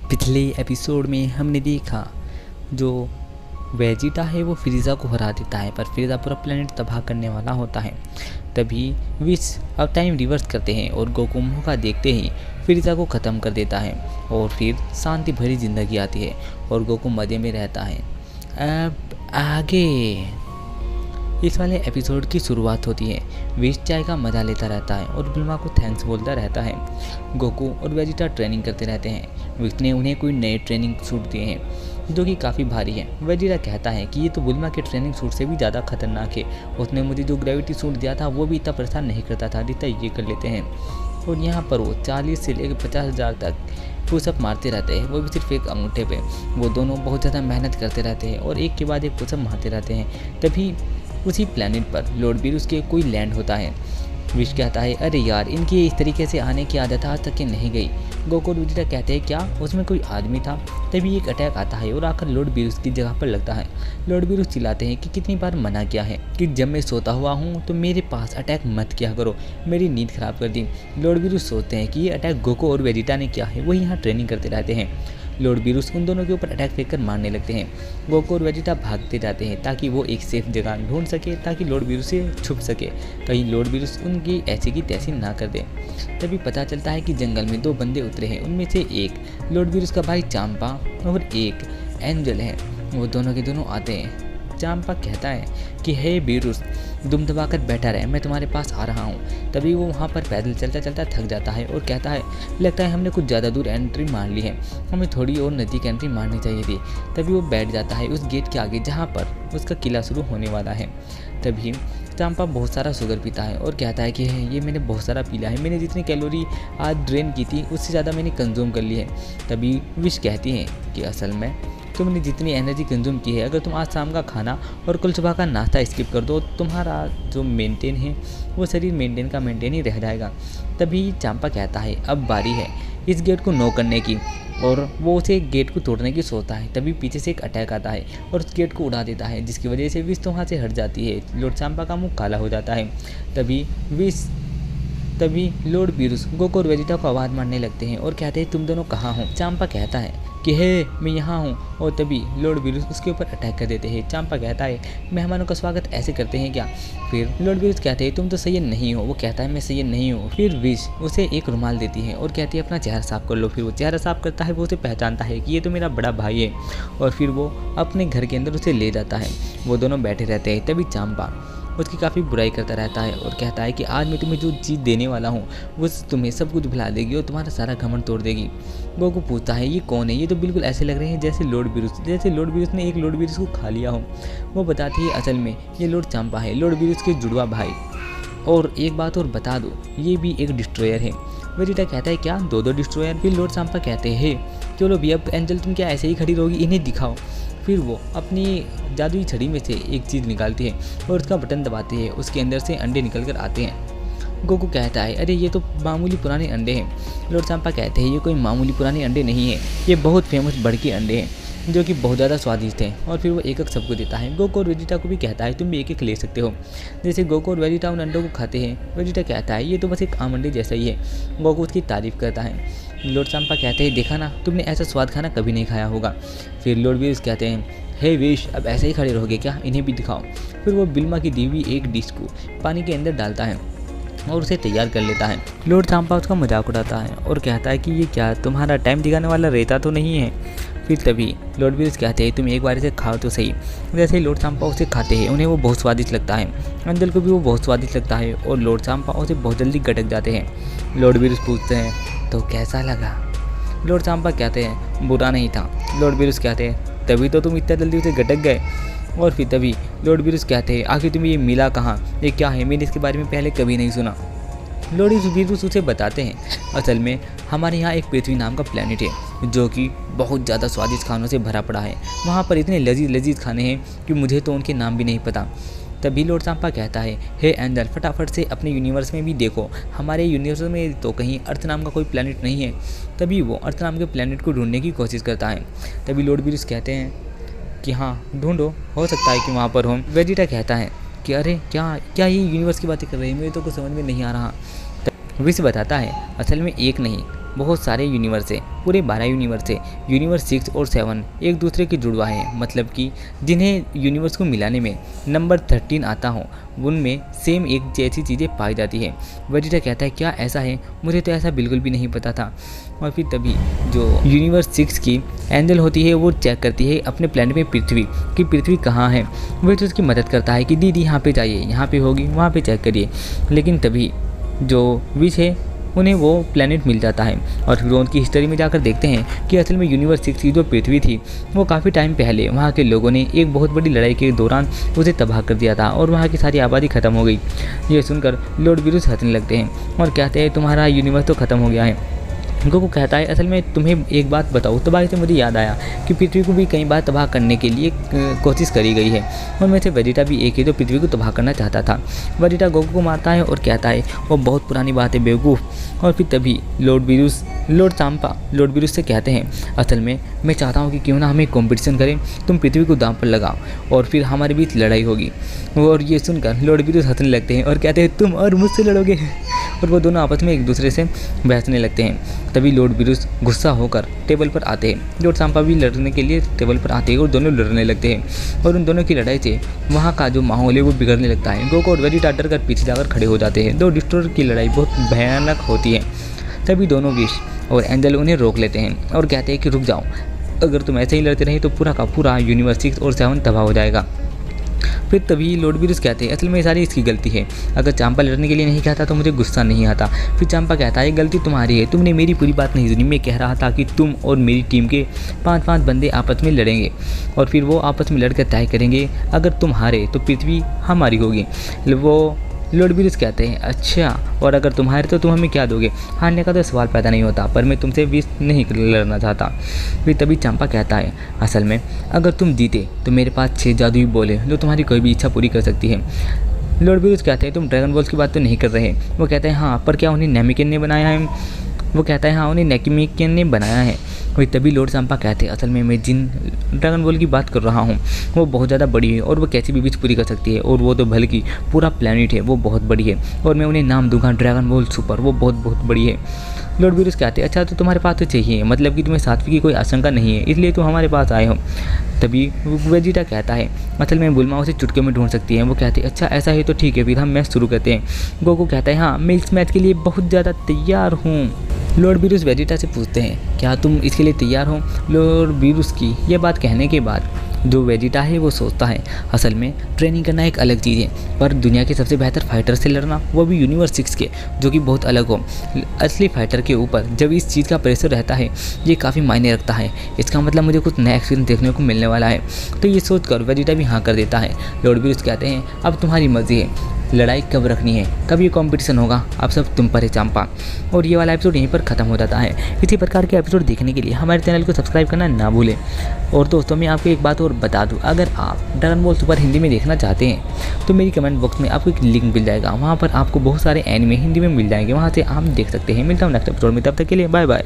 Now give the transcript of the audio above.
पिछले एपिसोड में हमने देखा जो वेजिटा है वो फ्रीज़ा को हरा देता है, पर फ्रीज़ा पूरा प्लेनेट तबाह करने वाला होता है। तभी विश अब टाइम रिवर्स करते हैं और गोकू मौका देखते ही फ्रीज़ा को ख़त्म कर देता है और फिर शांति भरी ज़िंदगी आती है और गोकू मज़े में रहता है। अब आगे इस वाले एपिसोड की शुरुआत होती है। विश चाय का मज़ा लेता रहता है और बुल्मा को थैंक्स बोलता रहता है। गोकू और वेजिटा ट्रेनिंग करते रहते हैं। विश ने उन्हें कोई नए ट्रेनिंग सूट दिए हैं जो कि काफ़ी भारी है। वेजिटा कहता है कि ये तो बुल्मा के ट्रेनिंग सूट से भी ज़्यादा खतरनाक है। उसने मुझे जो ग्रेविटी सूट दिया था वो भी इतना परेशान नहीं करता था जितना ये कर लेते हैं। और यहाँ पर वो 40 से लेकर 50,000 तक पुशअप मारते रहते हैं, वो भी सिर्फ एक अंगूठे पे। वो दोनों बहुत ज़्यादा मेहनत करते रहते हैं और एक के बाद एक पुशअप मारते रहते हैं। तभी उसी प्लेनेट पर लॉर्ड बीरूस के कोई लैंड होता है। विश कहता है, अरे यार, इनकी इस तरीके से आने की आदत आज तक के नहीं गई। गोकू और वेजिटा कहते हैं, क्या उसमें कोई आदमी था? तभी एक अटैक आता है और आकर लॉर्ड बीरूस की जगह पर लगता है। लॉर्ड बीरूस चिल्लाते हैं कि कितनी बार मना किया है कि जब मैं सोता हुआ हूँ तो मेरे पास अटैक मत किया करो, मेरी नींद खराब कर दी। लॉर्ड बीरूस सोचते हैं कि ये अटैक गोकू और वेजिटा ने किया है, वही यहाँ ट्रेनिंग करते रहते हैं। लॉर्ड बीरूस उन दोनों के ऊपर अटैक फेंक कर मारने लगते हैं। गोकू और वेजिटा भागते जाते हैं ताकि वो एक सेफ जगह ढूंढ सके, ताकि लॉर्ड बीरूस से छुप सके, कहीं लॉर्ड बीरूस उनकी ऐसी की तैसी ना कर दे। तभी पता चलता है कि जंगल में 2 बंदे उतरे हैं। उनमें से एक लॉर्ड बीरूस का भाई चांपा और एक एंजल है। वो दोनों के दोनों आते हैं। चांपा कहता है कि हे बीरूस, दुम दबाकर बैठा रहे, मैं तुम्हारे पास आ रहा हूँ। तभी वो वहाँ पर पैदल चलता चलता थक जाता है और कहता है, लगता है हमने कुछ ज़्यादा दूर एंट्री मार ली है, हमें थोड़ी और नज़दीक एंट्री मारनी चाहिए थी। तभी वो बैठ जाता है उस गेट के आगे जहाँ पर उसका किला शुरू होने वाला है। तभी चांपा बहुत सारा शुगर पीता है और कहता है कि ये मैंने बहुत सारा पी लिया है, मैंने जितनी कैलोरी आज ड्रेन की थी उससे ज़्यादा मैंने कंज्यूम कर ली है। तभी विश कहती है कि असल में तुमने जितनी एनर्जी कंज्यूम की है, अगर तुम आज शाम का खाना और कल सुबह का नाश्ता स्किप कर दो, तुम्हारा जो मेंटेन है वो शरीर मेंटेन का मेंटेन ही रह जाएगा। तभी चांपा कहता है, अब बारी है इस गेट को नो करने की, और वो उसे गेट को तोड़ने की सोचता है। तभी पीछे से एक अटैक आता है और उस गेट को उड़ा देता है, जिसकी वजह से विश तो वहाँ से हट जाती है। लॉर्ड चांपा का मुँह काला हो जाता है। तभी लॉर्ड बीरूस गोकू और वेजिटा को आवाज़ मारने लगते हैं और कहते हैं, तुम दोनों कहाँ हो? चांपा कहता है कि हे, मैं यहाँ हूँ। और तभी लॉर्ड बीरूस उसके ऊपर अटैक कर देते हैं। चांपा कहता है, मेहमानों का स्वागत ऐसे करते हैं क्या? फिर लॉर्ड बीरूस कहते हैं, तुम तो सैयद नहीं हो। वो कहता है, मैं सैयद नहीं हूँ। फिर विश उसे एक रुमाल देती है और कहती है, अपना चेहरा साफ कर लो। फिर वो चेहरा साफ करता है, वो उसे पहचानता है कि ये तो मेरा बड़ा भाई है, और फिर वो अपने घर के अंदर उसे ले जाता है। वो दोनों बैठे रहते हैं। तभी चांपा उसकी काफ़ी बुराई करता रहता है और कहता है कि आज मैं तुम्हें जो चीज़ देने वाला हूँ वो तुम्हें सब कुछ भुला देगी और तुम्हारा सारा घमंड तोड़ देगी। गोकू पूछता है, ये कौन है? ये तो बिल्कुल ऐसे लग रहे हैं जैसे लॉर्ड बीरूस ने एक लॉर्ड बीरूस को खा लिया हो। वो बताती है, असल में ये लॉर्ड चांपा है, लॉर्ड बीरूस के जुड़वा भाई। और एक बात और बता दो, ये भी एक डिस्ट्रॉयर है। वेजिटा कहता है, क्या 2 डिस्ट्रॉयर? फिर लॉर्ड चांपा कहते हैं, चलो भैया एंजल, तुम क्या ऐसे ही खड़ी रहोगी, इन्हें दिखाओ। फिर वो अपनी जादुई छड़ी में से एक चीज़ निकालती है और उसका बटन दबाती है, उसके अंदर से अंडे निकल कर आते हैं। गोकू कहता है, अरे ये तो मामूली पुराने अंडे हैं। लॉर्ड चांपा कहते हैं, ये कोई मामूली पुराने अंडे नहीं है, ये बहुत फेमस बड़के अंडे हैं जो कि बहुत ज़्यादा स्वादिष्ट हैं। और फिर वो एक सबको देता है। गोकू और वेजिटा को भी कहता है, तुम भी एक ले सकते हो। जैसे गोकू और वेजिटा उन अंडों को खाते हैं, वेजिटा कहता है, ये तो बस एक आम अंडे जैसा ही है। गोकू उसकी तारीफ़ करता है। लॉर्ड चांपा कहते हैं, देखा ना, तुमने ऐसा स्वाद खाना कभी नहीं खाया होगा। फिर लॉर्ड बीरूस कहते हैं, हे विश, अब ऐसे ही खड़े रहोगे क्या? इन्हें भी दिखाओ। फिर वो बिल्मा की दी हुई एक डिश को पानी के अंदर डालता है और उसे तैयार कर लेता है। लॉर्ड चांपा उसका मजाक उड़ाता है और कहता है कि ये क्या, तुम्हारा टाइम दिखाने वाला रेता तो नहीं है? फिर तभी लॉर्ड बीरूस कहते हैं, तुम एक बार इसे खाओ तो सही। जैसे ही लॉर्ड चांपा उसे खाते हैं, उन्हें वो बहुत स्वादिष्ट लगता है। अंजल को भी वो बहुत स्वादिष्ट लगता है और लॉर्ड चांपा उसे बहुत जल्दी गटक जाते हैं। लॉर्ड बीरूस पूछते हैं, तो कैसा लगा? लॉर्ड चांपा कहते हैं, बुरा नहीं था। लॉर्ड बीरूस कहते हैं, तभी तो तुम इतना जल्दी उसे गटक गए। और फिर तभी लॉर्ड बीरूस कहते हैं, आखिर तुम्हें ये मिला कहाँ? ये क्या है? मैंने इसके बारे में पहले कभी नहीं सुना। लॉर्ड बीरूस उसे बताते हैं, असल में हमारे यहाँ एक पृथ्वी नाम का प्लेनेट है जो कि बहुत ज़्यादा स्वादिष्ट खानों से भरा पड़ा है। वहाँ पर इतने लजीज खाने हैं कि मुझे तो उनके नाम भी नहीं पता। तभी लॉर्ड चांपा कहता है, हे एंजल, फटाफट से अपने यूनिवर्स में भी देखो, हमारे यूनिवर्स में तो कहीं अर्थ नाम का कोई प्लेनेट नहीं है। तभी वो अर्थ नाम के प्लेनेट को ढूंढने की कोशिश करता है। तभी लॉर्ड बीरूस कहते हैं कि हाँ, ढूंढो, हो सकता है कि वहाँ पर हो। वेजिटा कहता है कि अरे क्या ये यूनिवर्स की बातें कर रही है, मेरे तो कुछ समझ में नहीं आ रहा। विश बताता है, असल में एक नहीं बहुत सारे यूनिवर्स है, पूरे 12 यूनिवर्स है। यूनिवर्स 6 और 7 एक दूसरे के जुड़वा हैं, मतलब कि जिन्हें यूनिवर्स को मिलाने में नंबर 13 आता हो उनमें सेम एक जैसी चीज़ें पाई जाती है। वेजिटा कहता है क्या ऐसा है, मुझे तो ऐसा बिल्कुल भी नहीं पता था। और फिर तभी जो यूनिवर्स 6 की एंजल होती है वो चेक करती है अपने प्लेनेट में पृथ्वी कहाँ है। वह तो उसकी मदद करता है कि दीदी यहाँ पे जाइए, यहाँ पे होगी, वहाँ पे चेक करिए। लेकिन तभी जो विश है उन्हें वो प्लेनेट मिल जाता है और फिर उनकी हिस्ट्री में जाकर देखते हैं कि असल में यूनिवर्स 6 की जो पृथ्वी थी वो काफ़ी टाइम पहले वहाँ के लोगों ने एक बहुत बड़ी लड़ाई के दौरान उसे तबाह कर दिया था और वहाँ की सारी आबादी ख़त्म हो गई। ये सुनकर लॉर्ड विरुस हंसने लगते हैं और कहते हैं तुम्हारा यूनिवर्स तो ख़त्म हो गया है। गोकू कहता है असल में तुम्हें एक बात बताऊँ, तबाही से मुझे याद आया कि पृथ्वी को भी कई बार तबाह करने के लिए कोशिश करी गई है और में से वेजिटा भी एक है जो पृथ्वी को तबाह करना चाहता था। वेजिटा गोकू को मारता है और कहता है वो बहुत पुरानी बात है बेवकूफ़। और फिर तभी लॉर्ड चांपा लॉर्ड विरुस से कहते हैं असल में मैं चाहता हूँ कि क्यों ना हमें कॉम्पिटिशन करें, तुम पृथ्वी को दांव पर लगाओ और फिर हमारे बीच लड़ाई होगी। और ये सुनकर लॉर्ड विरुस हंसने लगते हैं और कहते हैं तुम और मुझसे लड़ोगे। और वो दोनों आपस में एक दूसरे से बहसने लगते हैं। तभी लॉर्ड विरुस गुस्सा होकर टेबल पर आते हैं। लॉर्ड चांपा भी लड़ने के लिए टेबल पर आते हैं और दोनों लड़ने लगते हैं और उन दोनों की लड़ाई से वहाँ का जो माहौल है वो बिगड़ने लगता है। गोकू और वेजिटा डर कर पीछे जाकर खड़े हो जाते हैं। दो डिस्ट्रॉयर की लड़ाई बहुत भयानक होती है। तभी दोनों विश और एंजल उन्हें रोक लेते हैं और कहते हैं कि रुक जाओ, अगर तुम ऐसे ही लड़ते रहे तो पूरा का पूरा यूनिवर्स 6 और 7 तबाह हो जाएगा। फिर तभी लॉर्ड विरुस कहते हैं असल में सारी इसकी गलती है, अगर चांपा लड़ने के लिए नहीं कहता तो मुझे गुस्सा नहीं आता। फिर चांपा कहता है गलती तुम्हारी है, तुमने मेरी पूरी बात नहीं सुनी। मैं कह रहा था कि तुम और मेरी टीम के 5-5 बंदे आपस में लड़ेंगे और फिर वो आपस में लड़कर तय करेंगे, अगर तुम हारे तो पृथ्वी हमारी होगी। वो लॉर्ड विरुस कहते हैं अच्छा, और अगर तुम हारे तो तुम हमें क्या दोगे? हारने का तो सवाल पैदा नहीं होता, पर मैं तुमसे विश नहीं लड़ना चाहता। फिर तभी चांपा कहता है असल में अगर तुम जीते तो मेरे पास 6 जादुई बॉल है जो तुम्हारी कोई भी इच्छा पूरी कर सकती है। लॉर्ड विरुस कहते हैं तुम ड्रैगन बॉल्स की बात तो नहीं कर रहे। वो कहते हैं हाँ, पर क्या उन्हें नेमिकेन ने बनाया है? वो कहता है हाँ, उन्हें नेमिकेन ने बनाया है। वही तभी लॉर्ड चांपा कहते हैं असल में मैं जिन ड्रैगन बॉल की बात कर रहा हूँ वो बहुत ज़्यादा बड़ी है और वो कैसी भी विश पूरी कर सकती है, और वो तो बल्कि पूरा प्लेनेट है, वो बहुत बड़ी है और मैं उन्हें नाम दूंगा ड्रैगन बॉल सुपर, वो बहुत बड़ी है। लॉर्ड विरुस कहते हैं अच्छा तो तुम्हारे पास तो चाहिए, मतलब कि तुम्हें सात्विक की कोई आशंका नहीं है इसलिए तुम हमारे पास आए हो। तभी वेजिटा कहता है असल में बुलमा उसे चुटके में ढूंढ सकती है। वो कहते हैं अच्छा ऐसा है तो ठीक है, फिर हम मैच शुरू करते हैं। गोकू कहता है हाँ, मैं इस मैच के लिए बहुत ज़्यादा तैयार हूँ। लॉर्ड विरुस वेजिटा से पूछते हैं क्या तुम इसके लिए तैयार हो? लॉर्ड विरुस की यह बात कहने के बाद जो वेजिटा है वो सोचता है असल में ट्रेनिंग करना एक अलग चीज़ है, पर दुनिया के सबसे बेहतर फाइटर से लड़ना, वो भी यूनिवर्स 6 के, जो कि बहुत अलग हो। असली फाइटर के ऊपर जब इस चीज़ का प्रेशर रहता है ये काफ़ी मायने रखता है। इसका मतलब मुझे कुछ नया एक्सपीरियंस देखने को मिलने वाला है। तो ये सोचकर वेजिटा भी हाँ कर देता है। लॉर्ड विरुस कहते हैं अब तुम्हारी मर्जी है, लड़ाई कब रखनी है, कब ये कंपटीशन होगा, अब सब तुम पर है चांपा। और ये वाला एपिसोड यहीं पर ख़त्म हो जाता है। इसी प्रकार के एपिसोड देखने के लिए हमारे चैनल को सब्सक्राइब करना ना भूलें। और दोस्तों मैं आपको एक बात और बता दूं, अगर आप ड्रैगन बॉल सुपर हिंदी में देखना चाहते हैं तो मेरी कमेंट बॉक्स में आपको एक लिंक मिल जाएगा, वहाँ पर आपको बहुत सारे एनिमे हिंदी में मिल जाएंगे, वहाँ से आप देख सकते हैं। मिलता हूँ नेक्स्ट एपिसोड में, तब तक के लिए बाय बाय।